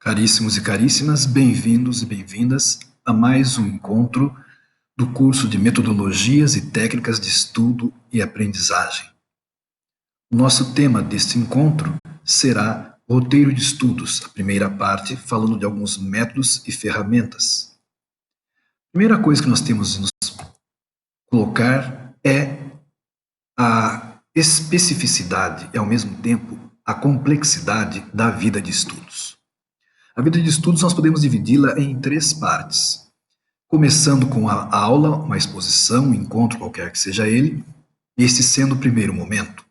Caríssimos e caríssimas, bem-vindos e bem-vindas a mais um encontro do curso de Metodologias e Técnicas de Estudo e Aprendizagem. O nosso tema deste encontro será Roteiro de Estudos, a primeira parte falando de alguns métodos e ferramentas. A primeira coisa que nós temos de nos colocar é a especificidade e, ao mesmo tempo, a complexidade da vida de estudos. A vida de estudos nós podemos dividi-la em três partes. Começando com a aula, uma exposição, um encontro qualquer que seja ele, este sendo o primeiro momento.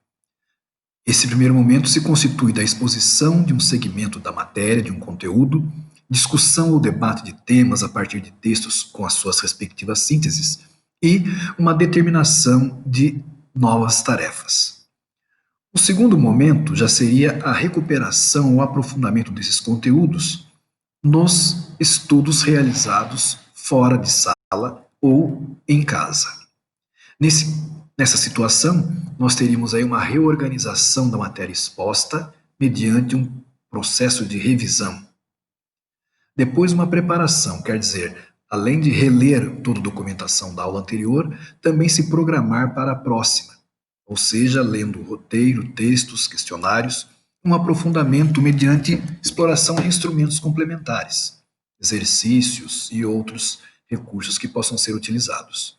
Esse primeiro momento se constitui da exposição de um segmento da matéria, de um conteúdo, discussão ou debate de temas a partir de textos com as suas respectivas sínteses e uma determinação de novas tarefas. O segundo momento já seria a recuperação ou aprofundamento desses conteúdos nos estudos realizados fora de sala ou em casa. Nessa situação, nós teríamos aí uma reorganização da matéria exposta mediante um processo de revisão. Depois, uma preparação, quer dizer, além de reler toda a documentação da aula anterior, também se programar para a próxima, ou seja, lendo roteiro, textos, questionários, um aprofundamento mediante exploração de instrumentos complementares, exercícios e outros recursos que possam ser utilizados.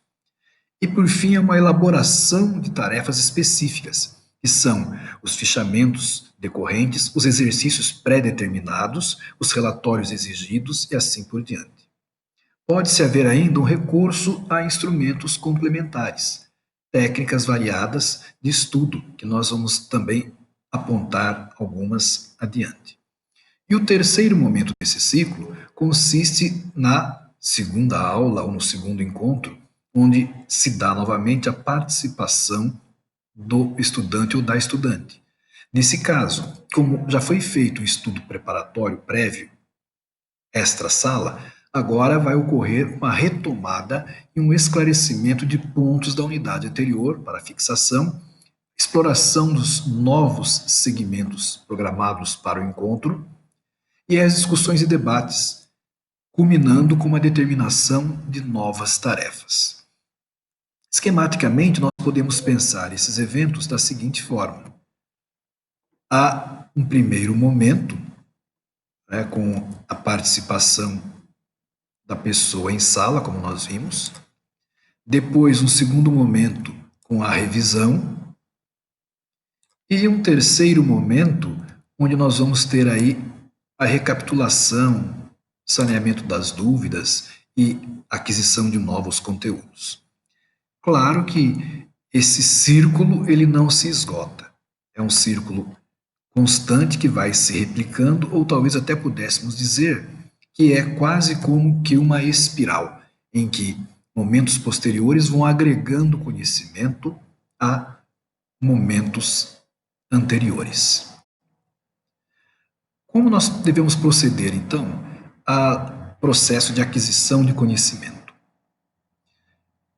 E, por fim, uma elaboração de tarefas específicas, que são os fichamentos decorrentes, os exercícios pré-determinados, os relatórios exigidos e assim por diante. Pode-se haver ainda um recurso a instrumentos complementares, técnicas variadas de estudo, que nós vamos também apontar algumas adiante. E o terceiro momento desse ciclo consiste na segunda aula ou no segundo encontro, onde se dá novamente a participação do estudante ou da estudante. Nesse caso, como já foi feito um estudo preparatório prévio, extra-sala, agora vai ocorrer uma retomada e um esclarecimento de pontos da unidade anterior para fixação, exploração dos novos segmentos programados para o encontro e as discussões e debates, culminando com uma determinação de novas tarefas. Esquematicamente, nós podemos pensar esses eventos da seguinte forma: há um primeiro momento, com a participação da pessoa em sala, como nós vimos. Depois, um segundo momento com a revisão. E um terceiro momento, onde nós vamos ter aí a recapitulação, saneamento das dúvidas e aquisição de novos conteúdos. Claro que esse círculo ele não se esgota. É um círculo constante que vai se replicando, ou talvez até pudéssemos dizer que é quase como que uma espiral, em que momentos posteriores vão agregando conhecimento a momentos anteriores. Como nós devemos proceder, então, ao processo de aquisição de conhecimento?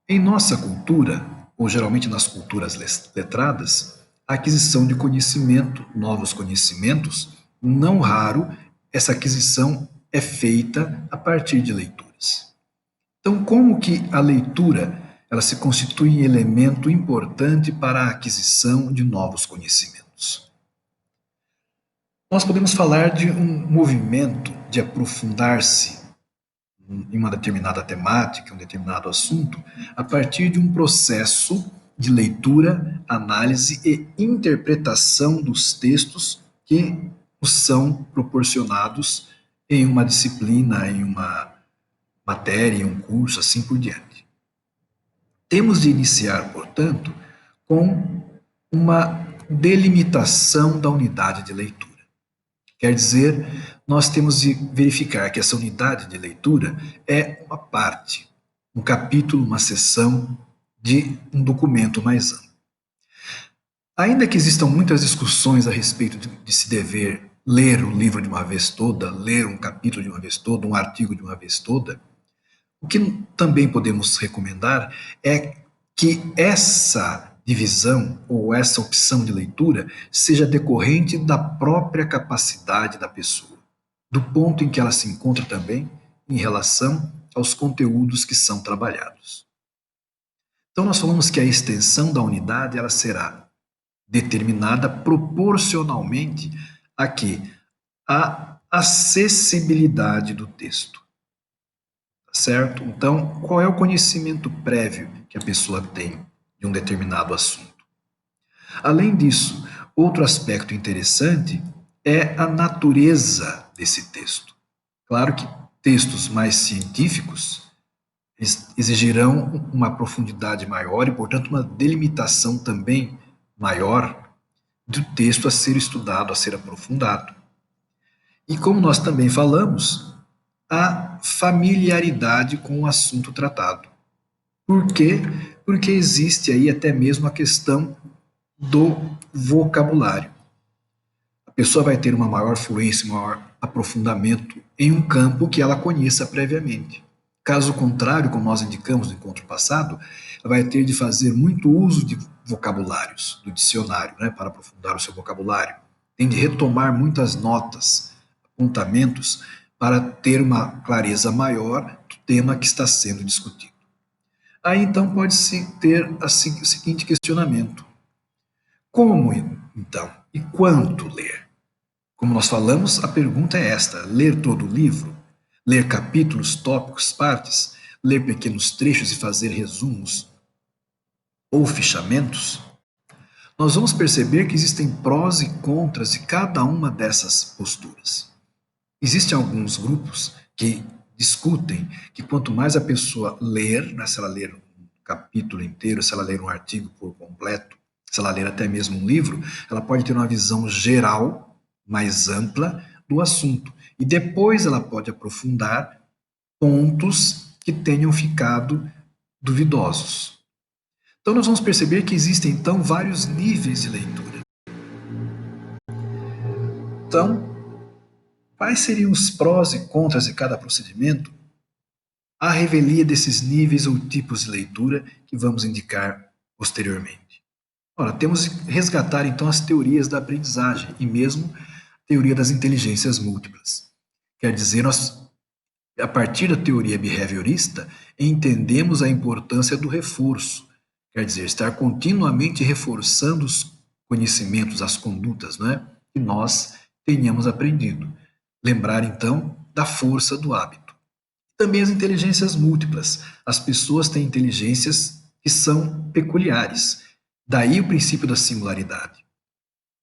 Em nossa cultura, ou geralmente nas culturas letradas, a aquisição de conhecimento, novos conhecimentos, não raro, essa aquisição é feita a partir de leituras. Então, como que a leitura ela se constitui em elemento importante para a aquisição de novos conhecimentos? Nós podemos falar de um movimento de aprofundar-se em uma determinada temática, um determinado assunto, a partir de um processo de leitura, análise e interpretação dos textos que nos são proporcionados em uma disciplina, em uma matéria, em um curso, assim por diante. Temos de iniciar, portanto, com uma delimitação da unidade de leitura. Quer dizer, nós temos de verificar que essa unidade de leitura é uma parte, um capítulo, uma seção de um documento mais amplo. Ainda que existam muitas discussões a respeito de se dever ler o livro de uma vez toda, ler um capítulo de uma vez toda, um artigo de uma vez toda, o que também podemos recomendar é que essa divisão ou essa opção de leitura seja decorrente da própria capacidade da pessoa. do ponto em que ela se encontra também em relação aos conteúdos que são trabalhados. Então, nós falamos que a extensão da unidade ela será determinada proporcionalmente a quê? A acessibilidade do texto, tá certo? Então, qual é o conhecimento prévio que a pessoa tem de um determinado assunto? Além disso, outro aspecto interessante é a natureza desse texto. Claro que textos mais científicos exigirão uma profundidade maior e, portanto, uma delimitação também maior do texto a ser estudado, a ser aprofundado. E como nós também falamos, a familiaridade com o assunto tratado. Por quê? Porque existe aí até mesmo a questão do vocabulário. A pessoa vai ter uma maior fluência, um maior aprofundamento em um campo que ela conheça previamente. Caso contrário, como nós indicamos no encontro passado, ela vai ter de fazer muito uso de vocabulários, do dicionário, né, para aprofundar o seu vocabulário. Tem de retomar muitas notas, apontamentos, para ter uma clareza maior do tema que está sendo discutido. Aí então pode-se ter o seguinte questionamento: como então e quanto ler? Como nós falamos, a pergunta é esta: ler todo o livro? Ler capítulos, tópicos, partes? Ler pequenos trechos e fazer resumos ou fichamentos? Nós vamos perceber que existem prós e contras de cada uma dessas posturas. Existem alguns grupos que discutem que quanto mais a pessoa ler, né, se ela ler um capítulo inteiro, se ela ler um artigo por completo, se ela ler até mesmo um livro, ela pode ter uma visão geral, mais ampla do assunto. E depois ela pode aprofundar pontos que tenham ficado duvidosos. Então nós vamos perceber que existem então vários níveis de leitura. Então, quais seriam os prós e contras de cada procedimento? A revelia desses níveis ou tipos de leitura que vamos indicar posteriormente. Ora, temos que resgatar então as teorias da aprendizagem e mesmo a teoria das inteligências múltiplas. Quer dizer, nós, a partir da teoria behaviorista, entendemos a importância do reforço. Quer dizer, estar continuamente reforçando os conhecimentos, as condutas, né, que nós tenhamos aprendido. Lembrar então da força do hábito. Também as inteligências múltiplas. As pessoas têm inteligências que são peculiares. Daí o princípio da singularidade.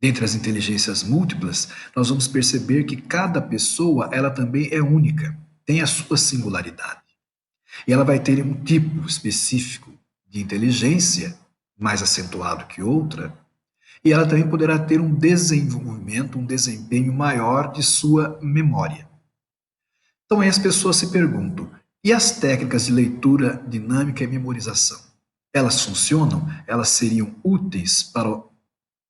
Dentre as inteligências múltiplas, nós vamos perceber que cada pessoa, ela também é única, tem a sua singularidade. E ela vai ter um tipo específico de inteligência, mais acentuado que outra, e ela também poderá ter um desenvolvimento, um desempenho maior de sua memória. Então aí as pessoas se perguntam: e as técnicas de leitura dinâmica e memorização? Elas funcionam? Elas seriam úteis para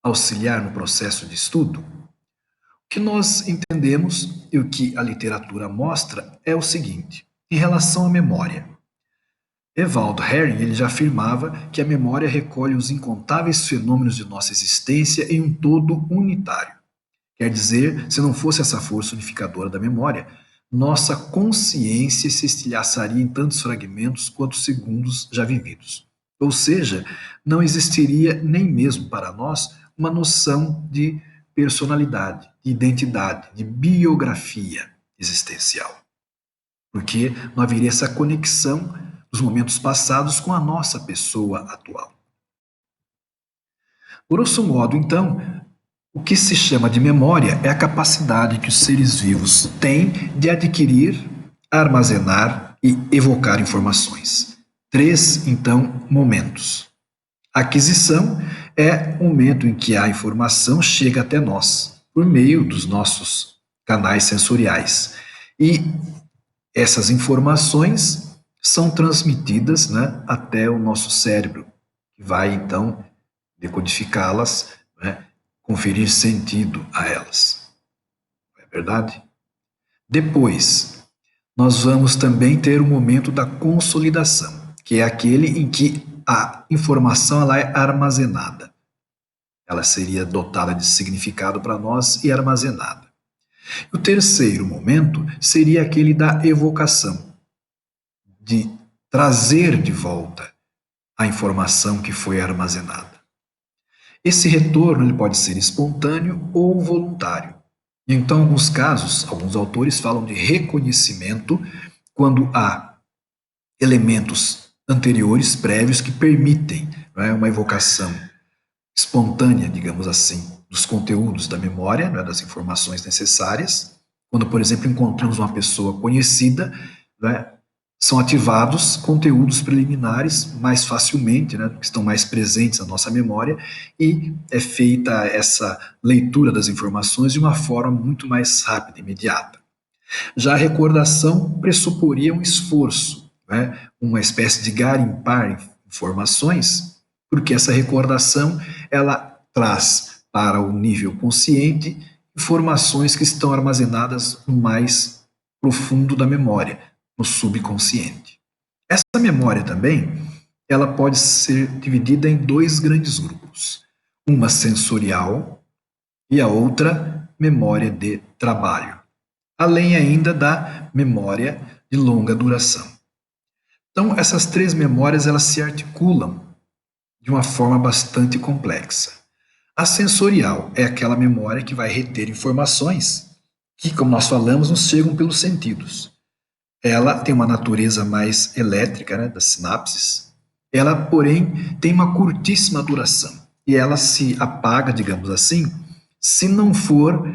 auxiliar no processo de estudo? O que nós entendemos e o que a literatura mostra é o seguinte: em relação à memória. Evaldo Herring ele já afirmava que a memória recolhe os incontáveis fenômenos de nossa existência em um todo unitário. Quer dizer, se não fosse essa força unificadora da memória, nossa consciência se estilhaçaria em tantos fragmentos quanto segundos já vividos. Ou seja, não existiria nem mesmo para nós uma noção de personalidade, de identidade, de biografia existencial. Porque não haveria essa conexão dos momentos passados com a nossa pessoa atual. Grosso modo, então, o que se chama de memória é a capacidade que os seres vivos têm de adquirir, armazenar e evocar informações. Três, então, momentos. A aquisição é o momento em que a informação chega até nós, por meio dos nossos canais sensoriais. E essas informações são transmitidas, né, até o nosso cérebro, que vai, então, decodificá-las, né, conferir sentido a elas. Não é verdade? Depois, nós vamos também ter o momento da consolidação, que é aquele em que a informação ela é armazenada. Ela seria dotada de significado para nós e armazenada. O terceiro momento seria aquele da evocação, de trazer de volta a informação que foi armazenada. Esse retorno ele pode ser espontâneo ou voluntário. Então, em alguns casos, alguns autores falam de reconhecimento quando há elementos anteriores, prévios, que permitem, não é, uma evocação espontânea, digamos assim, dos conteúdos da memória, não é, das informações necessárias. Quando, por exemplo, encontramos uma pessoa conhecida, não é, são ativados conteúdos preliminares mais facilmente, né, que estão mais presentes na nossa memória, e é feita essa leitura das informações de uma forma muito mais rápida, imediata. Já a recordação pressuporia um esforço, né, uma espécie de garimpar informações, porque essa recordação ela traz para o nível consciente informações que estão armazenadas no mais profundo da memória, no subconsciente. Essa memória também, ela pode ser dividida em dois grandes grupos, uma sensorial e a outra memória de trabalho, além ainda da memória de longa duração. Então, essas três memórias elas se articulam de uma forma bastante complexa. A sensorial é aquela memória que vai reter informações que, como nós falamos, nos chegam pelos sentidos. Ela tem uma natureza mais elétrica, né, das sinapses. Ela, porém, tem uma curtíssima duração e ela se apaga, digamos assim, se não for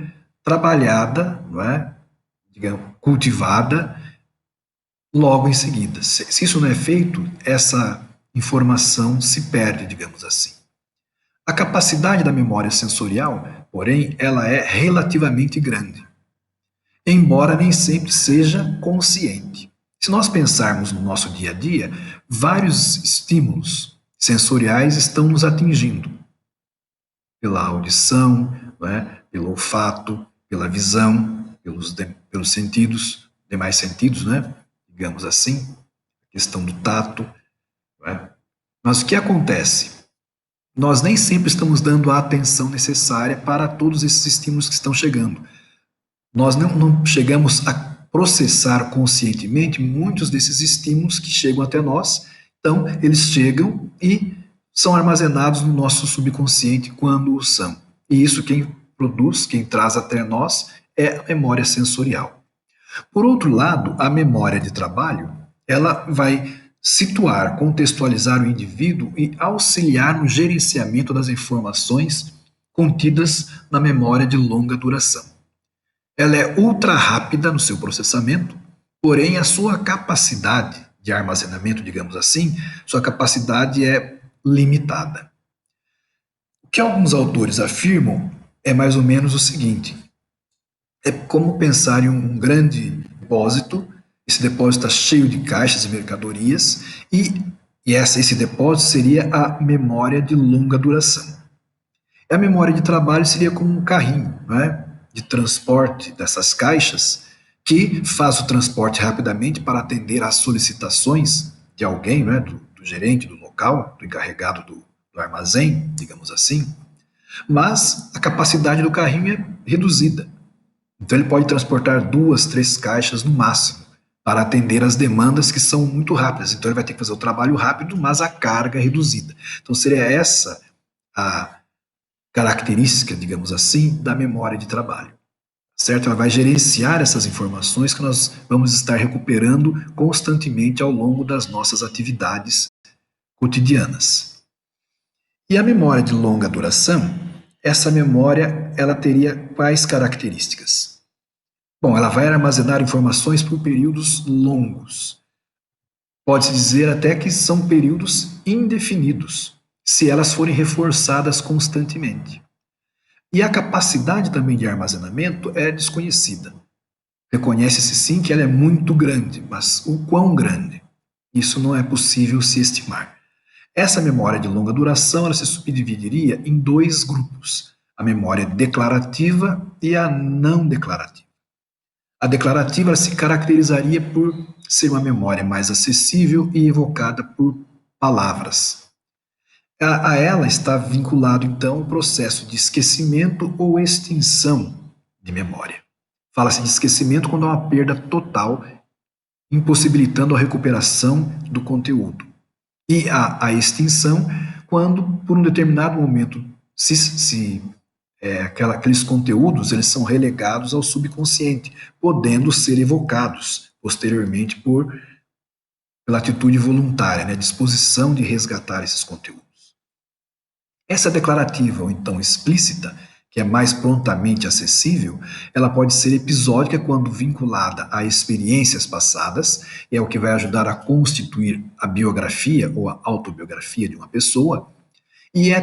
trabalhada, não é? Digamos, cultivada logo em seguida. Se isso não é feito, essa informação se perde, digamos assim. A capacidade da memória sensorial, porém, ela é relativamente grande, embora nem sempre seja consciente. Se nós pensarmos no nosso dia a dia, vários estímulos sensoriais estão nos atingindo pela audição, não é? Pelo olfato, pela visão, pelos sentidos, demais sentidos, né? Digamos assim, a questão do tato. Não é? Mas o que acontece? Nós nem sempre estamos dando a atenção necessária para todos esses estímulos que estão chegando. Nós não chegamos a processar conscientemente muitos desses estímulos que chegam até nós, então eles chegam e são armazenados no nosso subconsciente quando o são. E isso quem produz, quem traz até nós é a memória sensorial. Por outro lado, a memória de trabalho, ela vai situar, contextualizar o indivíduo e auxiliar no gerenciamento das informações contidas na memória de longa duração. Ela é ultra rápida no seu processamento, porém a sua capacidade de armazenamento, digamos assim, sua capacidade é limitada. O que alguns autores afirmam é mais ou menos o seguinte: é como pensar em um grande depósito, esse depósito está cheio de caixas e mercadorias, esse depósito seria a memória de longa duração. A memória de trabalho seria como um carrinho, não é? De transporte dessas caixas, que faz o transporte rapidamente para atender às solicitações de alguém, não é? Do gerente do local, do encarregado do armazém, digamos assim. Mas a capacidade do carrinho é reduzida. Então ele pode transportar duas, três caixas no máximo para atender às demandas que são muito rápidas. Então ele vai ter que fazer o trabalho rápido, mas a carga é reduzida. Então seria essa a característica, digamos assim, da memória de trabalho. Certo? Ela vai gerenciar essas informações que nós vamos estar recuperando constantemente ao longo das nossas atividades cotidianas. E a memória de longa duração, essa memória, ela teria quais características? Bom, ela vai armazenar informações por períodos longos. Pode-se dizer até que são períodos indefinidos, se elas forem reforçadas constantemente. E a capacidade também de armazenamento é desconhecida. Reconhece-se sim que ela é muito grande, mas o quão grande? Isso não é possível se estimar. Essa memória de longa duração ela se subdividiria em dois grupos: a memória declarativa e a não declarativa. A declarativa se caracterizaria por ser uma memória mais acessível e evocada por palavras. A ela está vinculado, então, o processo de esquecimento ou extinção de memória. Fala-se de esquecimento quando há uma perda total, impossibilitando a recuperação do conteúdo. E a extinção quando, por um determinado momento, aqueles conteúdos eles são relegados ao subconsciente, podendo ser evocados posteriormente pela atitude voluntária, né, disposição de resgatar esses conteúdos. Essa declarativa, ou então explícita, que é mais prontamente acessível, ela pode ser episódica quando vinculada a experiências passadas, é o que vai ajudar a constituir a biografia ou a autobiografia de uma pessoa, e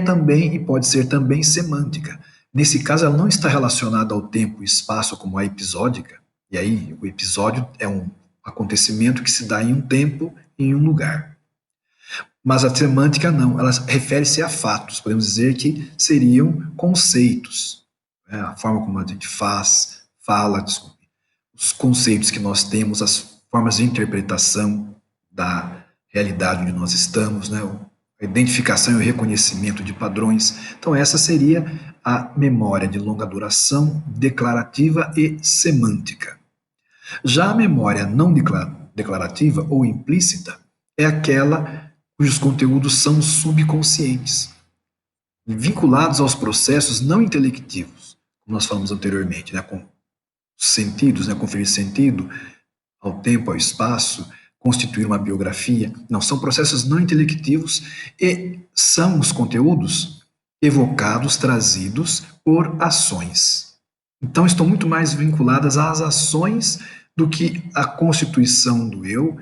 pode ser também semântica. Nesse caso, ela não está relacionada ao tempo e espaço como a episódica, e aí o episódio é um acontecimento que se dá em um tempo e em um lugar. Mas a semântica não, ela refere-se a fatos, podemos dizer que seriam conceitos, né? A forma como a gente fala, desculpe, os conceitos que nós temos, as formas de interpretação da realidade onde nós estamos, né? A identificação e o reconhecimento de padrões. Então, essa seria a memória de longa duração, declarativa e semântica. Já a memória não declarativa ou implícita é aquela cujos conteúdos são subconscientes, vinculados aos processos não intelectivos, como nós falamos anteriormente, né, com sentidos, né, conferir sentido ao tempo, ao espaço, constituir uma biografia. Não, são processos não intelectivos e são os conteúdos evocados, trazidos por ações. Então, estão muito mais vinculadas às ações do que à constituição do eu,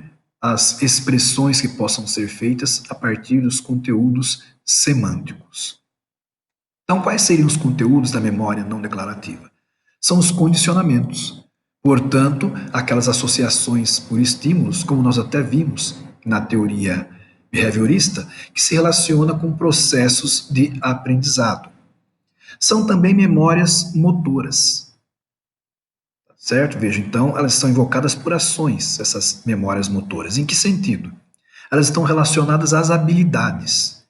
as expressões que possam ser feitas a partir dos conteúdos semânticos. Então, quais seriam os conteúdos da memória não declarativa? São os condicionamentos. Portanto, aquelas associações por estímulos, como nós até vimos na teoria behaviorista, que se relaciona com processos de aprendizado. São também memórias motoras. Certo? Veja, então, elas são invocadas por ações, essas memórias motoras. Em que sentido? Elas estão relacionadas às habilidades.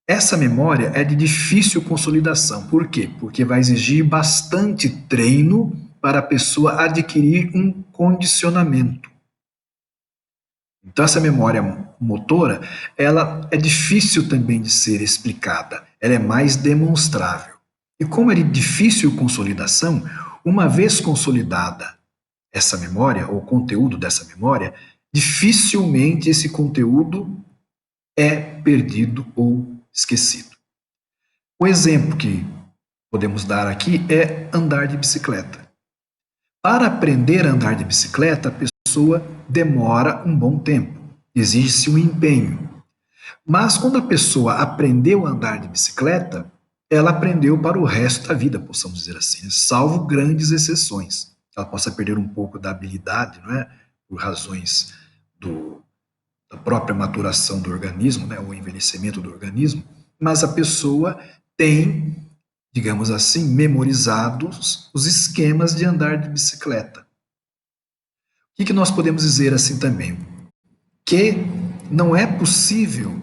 Essa memória é de difícil consolidação. Por quê? Porque vai exigir bastante treino para a pessoa adquirir um condicionamento. Então, essa memória motora, ela é difícil também de ser explicada. Ela é mais demonstrável. E como é de difícil consolidação, uma vez consolidada essa memória, ou o conteúdo dessa memória, dificilmente esse conteúdo é perdido ou esquecido. O exemplo que podemos dar aqui é andar de bicicleta. Para aprender a andar de bicicleta, a pessoa demora um bom tempo, exige-se um empenho. Mas quando a pessoa aprendeu a andar de bicicleta, ela aprendeu para o resto da vida, possamos dizer assim, salvo grandes exceções. Ela possa perder um pouco da habilidade, não é? Por razões da própria maturação do organismo, né? O envelhecimento do organismo, mas a pessoa tem, digamos assim, memorizados os esquemas de andar de bicicleta. O que nós podemos dizer assim também? Que não é possível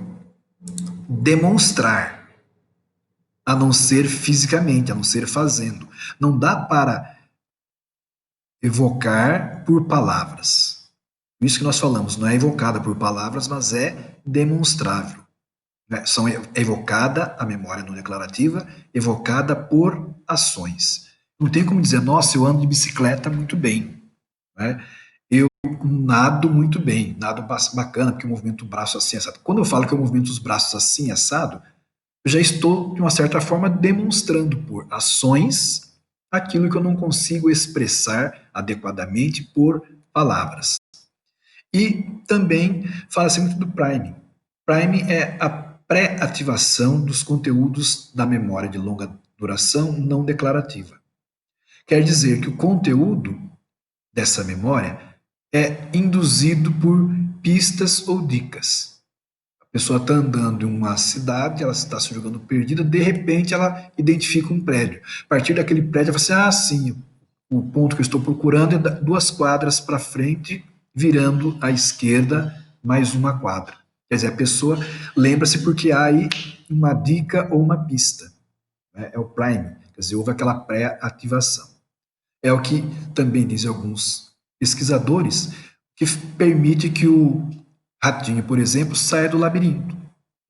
demonstrar, a não ser fisicamente, a não ser fazendo. Não dá para evocar por palavras. Isso que nós falamos, não é evocada por palavras, mas é demonstrável. É evocada a memória não declarativa, evocada por ações. Não tem como dizer, nossa, eu ando de bicicleta muito bem. Né? Eu nado muito bem, nado bacana, porque eu movimento o braço assim, assado. Quando eu falo que eu movimento os braços assim, assado, eu já estou, de uma certa forma, demonstrando por ações aquilo que eu não consigo expressar adequadamente por palavras. E também fala-se muito do priming. Priming é a pré-ativação dos conteúdos da memória de longa duração não declarativa. Quer dizer que o conteúdo dessa memória é induzido por pistas ou dicas. A pessoa está andando em uma cidade, ela está se jogando perdida, de repente ela identifica um prédio. A partir daquele prédio, ela fala assim, sim, o ponto que eu estou procurando é 2 quadras para frente, virando à esquerda mais uma quadra. Quer dizer, a pessoa lembra-se porque há aí uma dica ou uma pista. Né? É o prime, quer dizer, houve aquela pré-ativação. É o que também dizem alguns pesquisadores, que permite que o ratinho, por exemplo, saia do labirinto.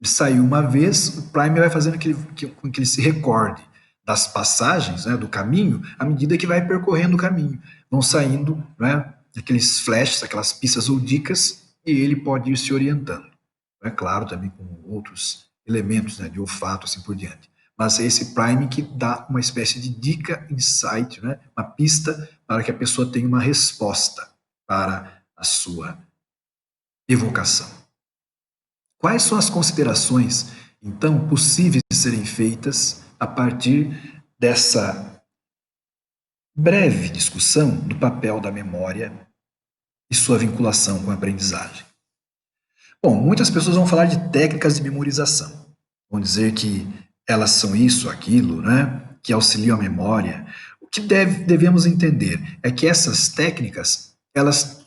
Ele saiu uma vez, o Prime vai fazendo com que ele se recorde das passagens, né, do caminho, à medida que vai percorrendo o caminho. Vão saindo, né, aqueles flashes, aquelas pistas ou dicas, e ele pode ir se orientando. É claro, também com outros elementos, né, de olfato, assim por diante. Mas é esse Prime que dá uma espécie de dica, insight, né, uma pista para que a pessoa tenha uma resposta para a sua evocação. Quais são as considerações, então, possíveis de serem feitas a partir dessa breve discussão do papel da memória e sua vinculação com a aprendizagem? Bom, muitas pessoas vão falar de técnicas de memorização. Vão dizer que elas são isso, aquilo, né? Que auxiliam a memória. O que devemos entender é que essas técnicas, elas,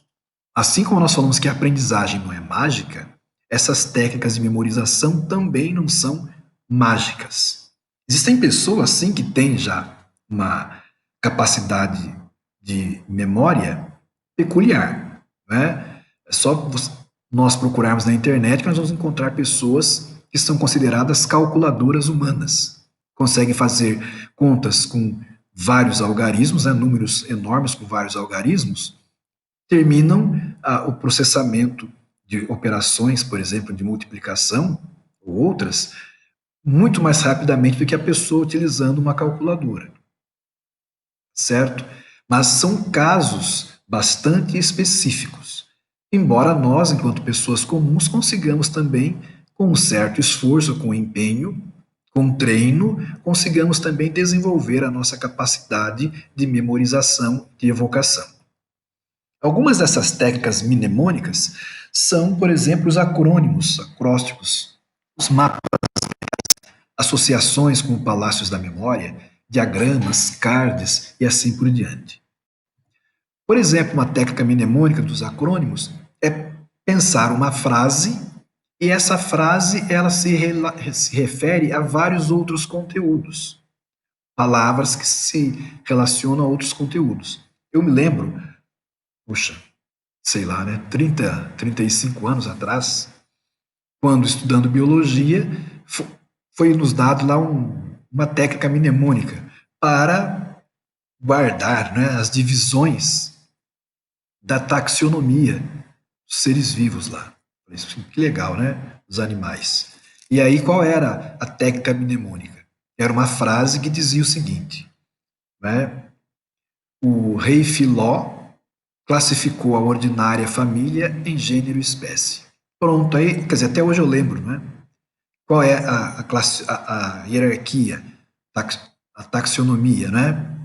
assim como nós falamos que a aprendizagem não é mágica, essas técnicas de memorização também não são mágicas. Existem pessoas, sim, que têm já uma capacidade de memória peculiar, né? É só nós procurarmos na internet que nós vamos encontrar pessoas que são consideradas calculadoras humanas. Conseguem fazer contas com vários algarismos, né, números enormes com vários algarismos, terminam o processamento de operações, por exemplo, de multiplicação ou outras, muito mais rapidamente do que a pessoa utilizando uma calculadora, certo? Mas são casos bastante específicos. Embora nós, enquanto pessoas comuns, consigamos também, com um certo esforço, com empenho, com treino, consigamos também desenvolver a nossa capacidade de memorização e evocação. Algumas dessas técnicas mnemônicas são, por exemplo, os acrônimos, acrósticos, os mapas, associações com palácios da memória, diagramas, cards e assim por diante. Por exemplo, uma técnica mnemônica dos acrônimos é pensar uma frase e essa frase ela se refere a vários outros conteúdos, palavras que se relacionam a outros conteúdos. Eu me lembro, puxa, sei lá, né, 35 anos atrás, quando estudando biologia, foi nos dado lá uma técnica mnemônica para guardar, né, as divisões da taxonomia dos seres vivos lá. Que legal, né? Os animais. E aí, qual era a técnica mnemônica? Era uma frase que dizia o seguinte, né? O rei Filó classificou a ordinária família em gênero e espécie. Pronto, aí, quer dizer, até hoje eu lembro, né? Qual é a hierarquia, a taxonomia, né?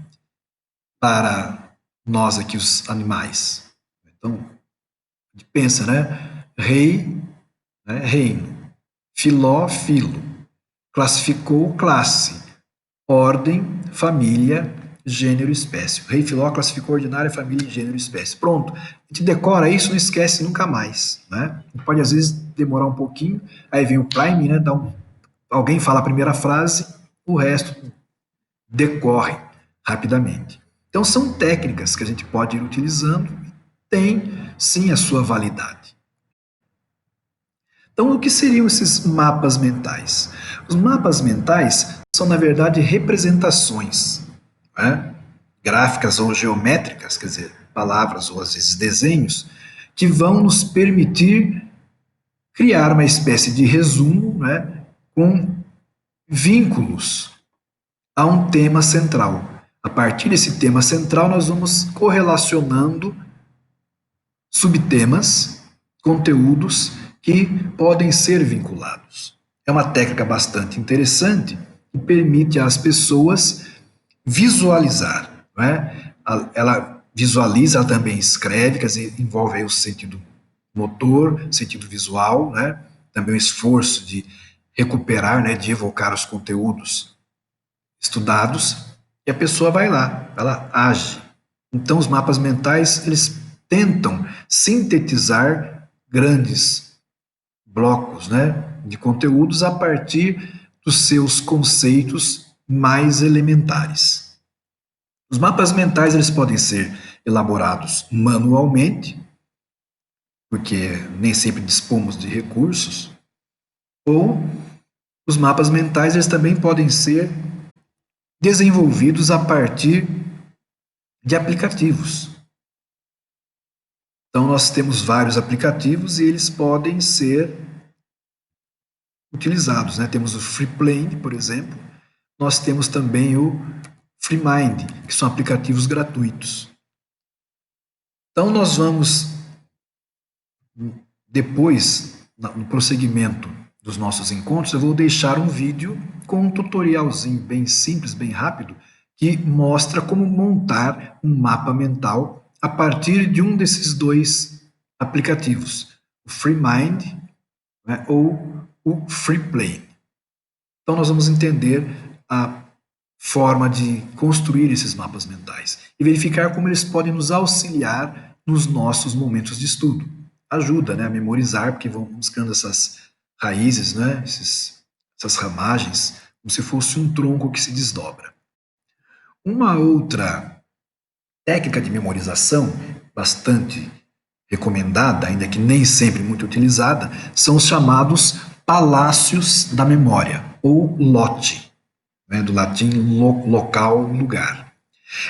Para nós aqui, os animais. Então, a gente pensa, né? Rei, né? Reino. Filó, filo. Classificou, classe. Ordem, família, gênero e espécie. O rei Filó classificou ordinária, família, gênero e espécie. Pronto. A gente decora isso, não esquece nunca mais. Né? Pode, às vezes, demorar um pouquinho, aí vem o prime, né? Alguém fala a primeira frase, o resto decorre rapidamente. Então, são técnicas que a gente pode ir utilizando, tem sim a sua validade. Então, o que seriam esses mapas mentais? Os mapas mentais são, na verdade, representações, né? Gráficas ou geométricas, quer dizer, palavras ou às vezes desenhos, que vão nos permitir criar uma espécie de resumo, né, com vínculos a um tema central. A partir desse tema central, nós vamos correlacionando subtemas, conteúdos que podem ser vinculados. É uma técnica bastante interessante que permite às pessoas visualizar, né? Ela visualiza, ela também escreve, quer dizer, envolve aí o sentido motor, sentido visual, né? Também o esforço de recuperar, né? De evocar os conteúdos estudados, e a pessoa vai lá, ela age. Então, os mapas mentais, eles tentam sintetizar grandes blocos, né, de conteúdos a partir dos seus conceitos mais elementares. Os mapas mentais eles podem ser elaborados manualmente, porque nem sempre dispomos de recursos, ou os mapas mentais eles também podem ser desenvolvidos a partir de aplicativos. Então, nós temos vários aplicativos e eles podem ser utilizados, né? Temos o FreePlane, por exemplo. Nós temos também o FreeMind, que são aplicativos gratuitos. Então, nós vamos, depois, no prosseguimento dos nossos encontros, eu vou deixar um vídeo com um tutorialzinho bem simples, bem rápido, que mostra como montar um mapa mental a partir de um desses dois aplicativos, o FreeMind, né, ou o FreePlane. Então, nós vamos entender a forma de construir esses mapas mentais e verificar como eles podem nos auxiliar nos nossos momentos de estudo. Ajuda, né, a memorizar, porque vão buscando essas raízes, né, essas ramagens, como se fosse um tronco que se desdobra. Uma outra técnica de memorização bastante recomendada, ainda que nem sempre muito utilizada, são os chamados palácios da memória, ou lote, né, do latim local, lugar.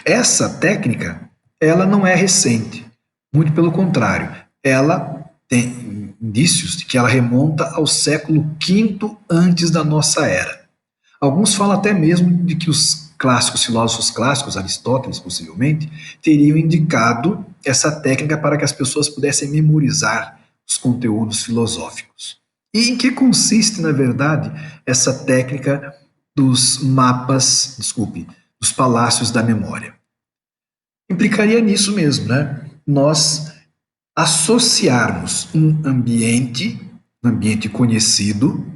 Essa técnica, ela não é recente, muito pelo contrário, ela tem indícios de que ela remonta ao século V antes da nossa era. Alguns falam até mesmo de que os clássicos, filósofos clássicos, Aristóteles possivelmente, teriam indicado essa técnica para que as pessoas pudessem memorizar os conteúdos filosóficos. E em que consiste, na verdade, essa técnica dos mapas, desculpe, dos palácios da memória? Implicaria nisso mesmo, né? Nós associarmos um ambiente conhecido,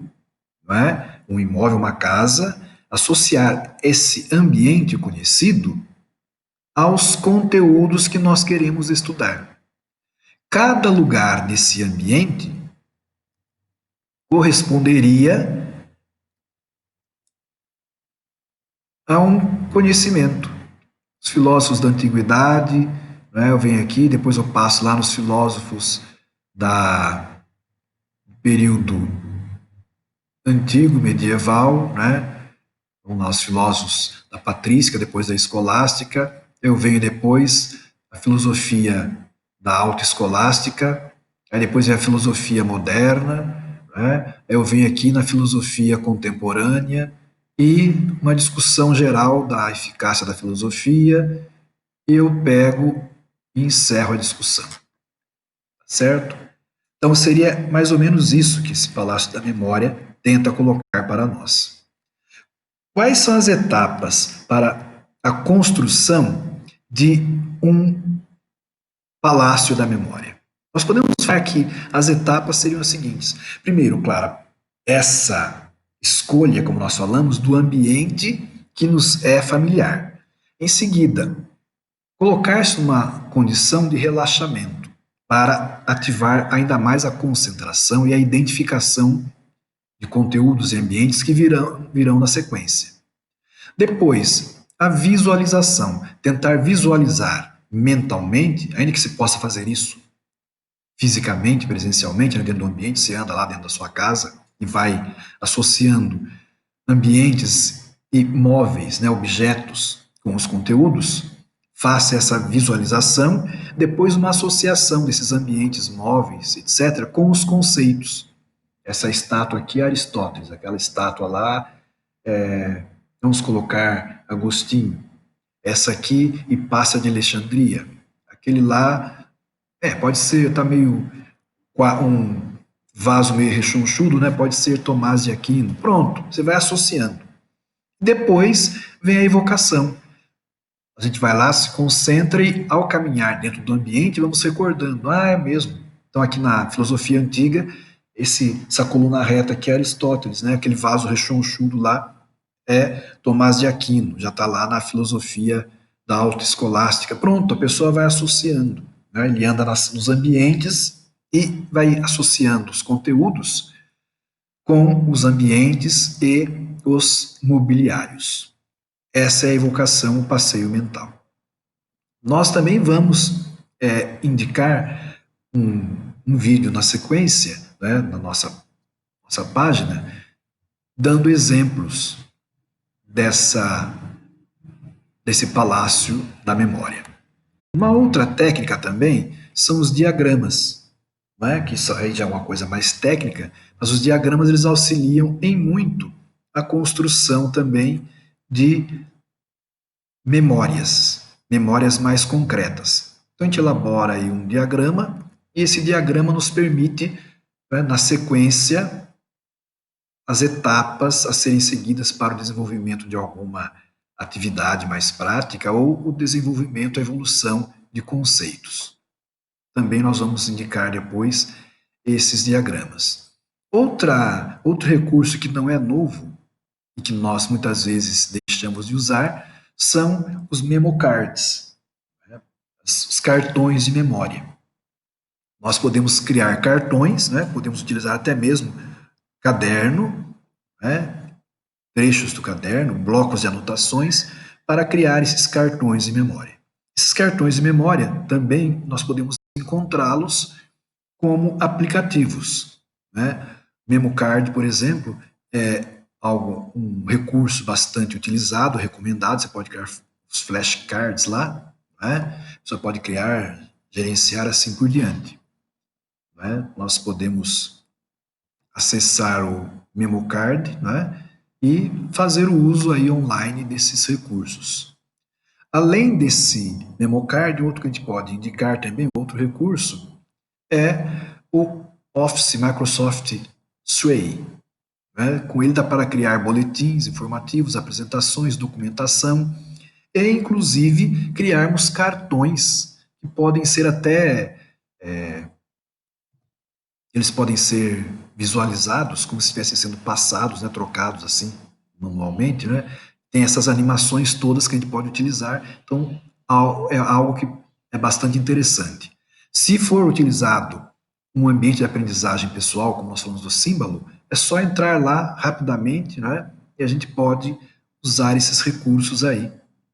não é? Um imóvel, uma casa, associar esse ambiente conhecido aos conteúdos que nós queremos estudar. Cada lugar desse ambiente corresponderia a um conhecimento. Os filósofos da antiguidade, né, eu venho aqui, depois eu passo lá nos filósofos da período antigo, medieval, né? Vamos lá, os filósofos da patrística, depois da escolástica. Eu venho depois a filosofia da autoescolástica, aí depois vem a filosofia moderna, né? Eu venho aqui na filosofia contemporânea e uma discussão geral da eficácia da filosofia, e eu pego e encerro a discussão, certo? Então seria mais ou menos isso que esse Palácio da Memória tenta colocar para nós. Quais são as etapas para a construção de um palácio da memória? Nós podemos falar que as etapas seriam as seguintes. Primeiro, claro, essa escolha, como nós falamos, do ambiente que nos é familiar. Em seguida, colocar-se numa condição de relaxamento para ativar ainda mais a concentração e a identificação de conteúdos e ambientes que virão na sequência. Depois, a visualização, tentar visualizar mentalmente, ainda que se possa fazer isso fisicamente, presencialmente, né, dentro do ambiente, você anda lá dentro da sua casa e vai associando ambientes e móveis, né, objetos com os conteúdos, faça essa visualização, depois uma associação desses ambientes móveis, etc., com os conceitos. Essa estátua aqui é Aristóteles, aquela estátua lá vamos colocar Agostinho. Essa aqui, Hipácia de Alexandria. Aquele lá, pode ser, tá meio, um vaso meio rechonchudo, né? Pode ser Tomás de Aquino. Pronto, você vai associando. Depois vem a evocação. A gente vai lá, se concentra e, ao caminhar dentro do ambiente, vamos recordando. Ah, é mesmo. Então, aqui na filosofia antiga, essa coluna reta aqui é Aristóteles, né? Aquele vaso rechonchudo lá é Tomás de Aquino, já está lá na filosofia da autoescolástica. Pronto, a pessoa vai associando, né? Ele anda nos ambientes e vai associando os conteúdos com os ambientes e os mobiliários. Essa é a evocação, o passeio mental. Nós também vamos indicar um vídeo na sequência, né, na nossa página, dando exemplos desse palácio da memória. Uma outra técnica também são os diagramas, né, que isso aí já é uma coisa mais técnica, mas os diagramas eles auxiliam em muito a construção também de memórias mais concretas. Então a gente elabora aí um diagrama e esse diagrama nos permite, né, na sequência, as etapas a serem seguidas para o desenvolvimento de alguma atividade mais prática ou o desenvolvimento, a evolução de conceitos. Também nós vamos indicar depois esses diagramas. Outro recurso que não é novo e que nós muitas vezes deixamos de usar são os memocards, né? Os cartões de memória. Nós podemos criar cartões, né? Podemos utilizar até mesmo caderno, né? Trechos do caderno, blocos de anotações, para criar esses cartões de memória. Esses cartões de memória também nós podemos encontrá-los como aplicativos, né? MemoCard, por exemplo, é um recurso bastante utilizado, recomendado. Você pode criar os flashcards lá, né? Você pode criar, gerenciar assim por diante, né? Nós podemos acessar o MemoCard, né? E fazer o uso aí online desses recursos. Além desse MemoCard, outro que a gente pode indicar também, outro recurso, é o Office Microsoft Sway. Né? Com ele dá para criar boletins informativos, apresentações, documentação e, inclusive, criarmos cartões que podem ser até eles podem ser visualizados como se estivessem sendo passados, né, trocados assim manualmente, né? Tem essas animações todas que a gente pode utilizar, então é algo que é bastante interessante. Se for utilizado um ambiente de aprendizagem pessoal, como nós falamos do símbolo, é só entrar lá rapidamente, né? E a gente pode usar esses recursos aí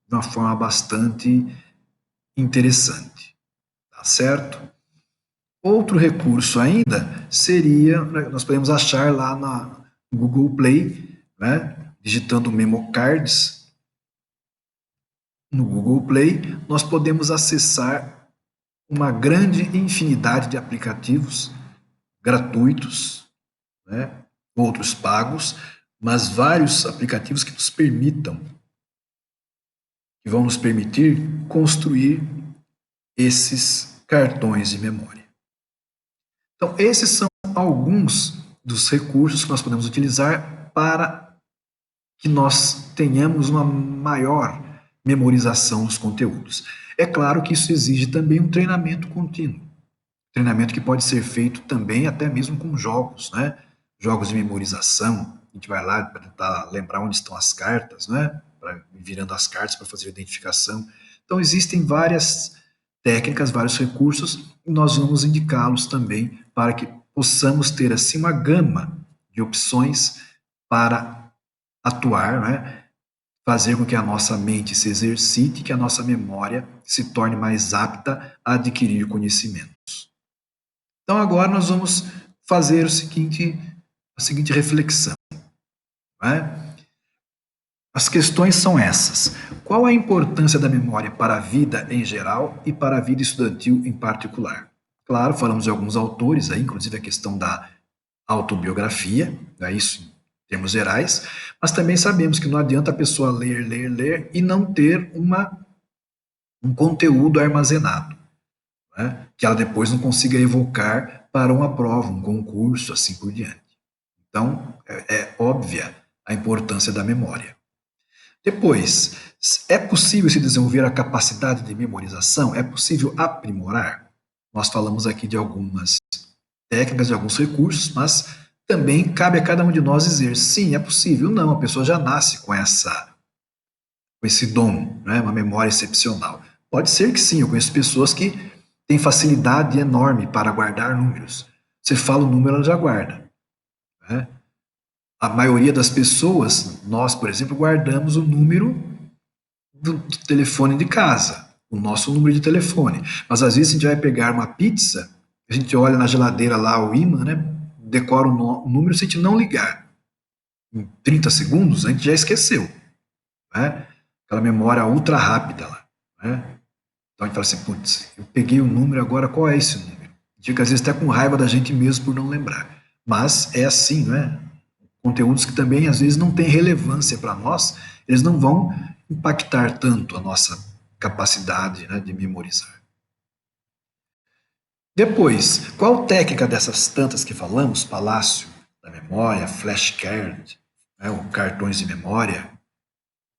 de uma forma bastante interessante, tá certo? Outro recurso ainda seria, né, nós podemos achar lá na Google Play, né, digitando Memocards no Google Play, nós podemos acessar uma grande infinidade de aplicativos gratuitos, né, outros pagos, mas vários aplicativos que nos permitam, que vão nos permitir construir esses cartões de memória. Então, esses são alguns dos recursos que nós podemos utilizar para que nós tenhamos uma maior memorização dos conteúdos. É claro que isso exige também um treinamento contínuo. Treinamento que pode ser feito também até mesmo com jogos, né? Jogos de memorização. A gente vai lá para tentar lembrar onde estão as cartas, né? Para ir virando as cartas para fazer a identificação. Então, existem várias técnicas, vários recursos, e nós vamos indicá-los também para que possamos ter assim uma gama de opções para atuar, né? Fazer com que a nossa mente se exercite, que a nossa memória se torne mais apta a adquirir conhecimentos. Então agora nós vamos fazer a seguinte reflexão, né? As questões são essas. Qual a importância da memória para a vida em geral e para a vida estudantil em particular? Claro, falamos de alguns autores, aí, inclusive a questão da autobiografia, né, isso em termos gerais, mas também sabemos que não adianta a pessoa ler, ler, ler e não ter um conteúdo armazenado, né, que ela depois não consiga evocar para uma prova, um concurso, assim por diante. Então, é óbvia a importância da memória. Depois, é possível se desenvolver a capacidade de memorização? É possível aprimorar? Nós falamos aqui de algumas técnicas, de alguns recursos, mas também cabe a cada um de nós dizer, sim, é possível. Não, a pessoa já nasce com esse dom, né? Uma memória excepcional. Pode ser que sim, eu conheço pessoas que têm facilidade enorme para guardar números. Você fala o número, ela já guarda, né? A maioria das pessoas, nós, por exemplo, guardamos o número do telefone de casa. o nosso número de telefone. Mas às vezes a gente vai pegar uma pizza, a gente olha na geladeira lá o ímã, né? Decora o número, se a gente não ligar em 30 segundos, a gente já esqueceu, né? Aquela memória ultra rápida lá, né? Então a gente fala assim, putz, eu peguei o número, agora qual é esse número? Fica às vezes até com raiva da gente mesmo por não lembrar. Mas é assim, né? Conteúdos que também às vezes não têm relevância para nós, eles não vão impactar tanto a nossa capacidade, né, de memorizar. Depois, qual técnica dessas tantas que falamos, palácio da memória, flashcard, né, ou cartões de memória,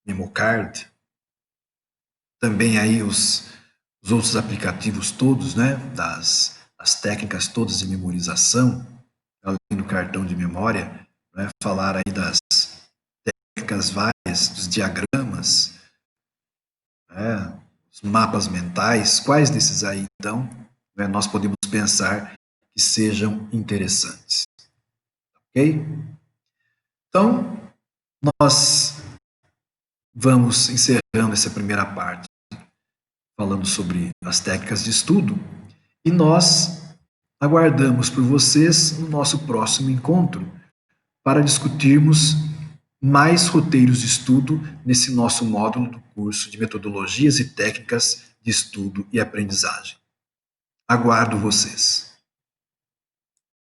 memocard, também aí os outros aplicativos todos, né, das técnicas todas de memorização, além do cartão de memória, né, falar aí das técnicas várias, dos diagramas, né, os mapas mentais, quais desses aí, então, né, nós podemos pensar que sejam interessantes, ok? Então, nós vamos encerrando essa primeira parte, falando sobre as técnicas de estudo, e nós aguardamos por vocês no nosso próximo encontro para discutirmos mais roteiros de estudo nesse nosso módulo do curso de metodologias e técnicas de estudo e aprendizagem. Aguardo vocês.